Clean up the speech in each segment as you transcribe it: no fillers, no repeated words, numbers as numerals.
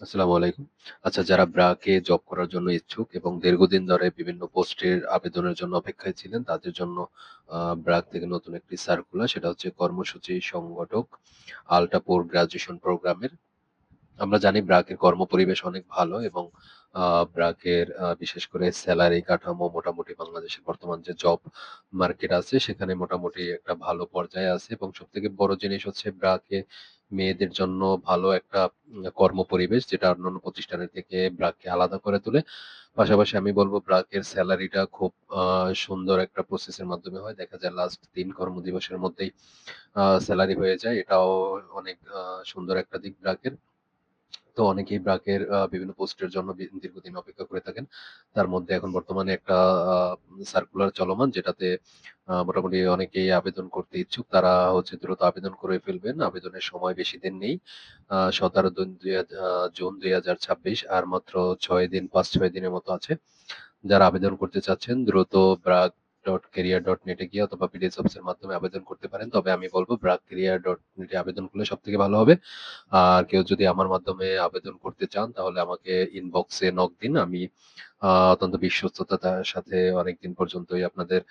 আসসালামু আলাইকুম। আচ্ছা, যারা ব্র্যাকে জব করার জন্য ইচ্ছুক এবং দীর্ঘদিন ধরে বিভিন্ন পোস্টের আবেদনের জন্য অপেক্ষায় ছিলেন, তাদের জন্য ব্র্যাক থেকে নতুন একটি সার্কুলার, সেটা হচ্ছে কর্মসূচি সংগঠক আল্টা পোস্ট গ্র্যাজুয়েশন প্রোগ্রামের। আমরা জানি ব্র্যাকের কর্মপরিবেশ অনেক ভালো এবং ব্র্যাকের বিশেষ করে সেলারি কাঠামো মোটামুটি বাংলাদেশের বর্তমান যে জব মার্কেট আছে সেখানে মোটামুটি একটা ভালো পর্যায়ে আছে এবং সবথেকে বড় জিনিস হচ্ছে ব্র্যাকে মেয়েদের জন্য ভালো একটা কর্মপরিবেশ, যেটা অন্যান্য প্রতিষ্ঠানের থেকে ব্র্যাককে আলাদা করে তোলে। পাশাপাশি আমি বলব ব্র্যাকের সেলারিটা খুব সুন্দর একটা প্রসেসের মাধ্যমে হয়। দেখা যায় লাস্ট ৩ কর্মদিবসের মধ্যেই সেলারি হয়ে যায়। এটাও অনেক সুন্দর একটা দিক ব্র্যাকের। তো অনেকেই ব্র্যাকের বিভিন্ন পোস্টের জন্য দীর্ঘদিন অপেক্ষা করে থাকেন। তার মধ্যে এখন বর্তমানে একটা আ সার্কুলার চলমান, যেটাতে মোটামুটি অনেকেই আবেদন করতে ইচ্ছুক। তারা হচ্ছে দ্রুত আবেদন করে ফেলবেন। আবেদনের সময় বেশি দিন নেই। ১৭ জুন ২০২৬ আর মাত্র ৬ দিন ৫-৬ দিনের মতো আছে। যারা আবেদন করতে চাচ্ছেন দ্রুত brag.career.net এ গিয়ে অথবা বিডি জবস এর মাধ্যমে আবেদন করতে পারেন। তবে আমি বলব brag.career.net এ আবেদন করলে সবথেকে ভালো হবে। আর কেউ যদি আমার মাধ্যমে আবেদন করতে চান তাহলে আমাকে ইনবক্সে নক দিন। আমি অত্যন্ত বিশ্বস্ততার সাথে অনেকদিন পর্যন্তই আপনাদের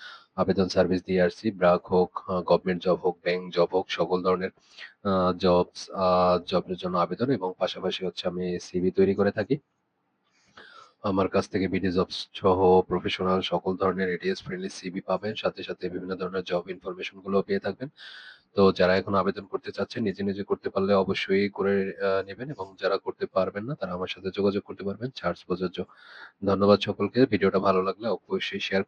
আবেদন সার্ভিস দিয়ে আসছি। ব্র্যাক হোক, গভর্নমেন্ট জব হোক, ব্যাংক জব হোক, সকল ধরনের আ জবের জন্য আবেদন এবং পাশাপাশি হচ্ছে আমি সিভি তৈরি করে থাকি। আমার কাছ থেকে বিডি জবস সহ প্রফেশনাল সকল ধরনের এটিএস ফ্রেন্ডলি সিভি পাবেন। সাথে বিভিন্ন ধরনের জব ইনফরমেশন গুলোও পেয়ে থাকবেন। তো যারা এখনো আবেদন করতে চাচ্ছেন, নিজে করতে পারলে অবশ্যই করে নিবেন এবং যারা করতে পারবেন না তারা আমার সাথে যোগাযোগ করতে পারবেন। চার্জ প্রযোজ্য। ধন্যবাদ সকলকে। ভিডিওটা ভালো লাগলে অবশ্যই শেয়ার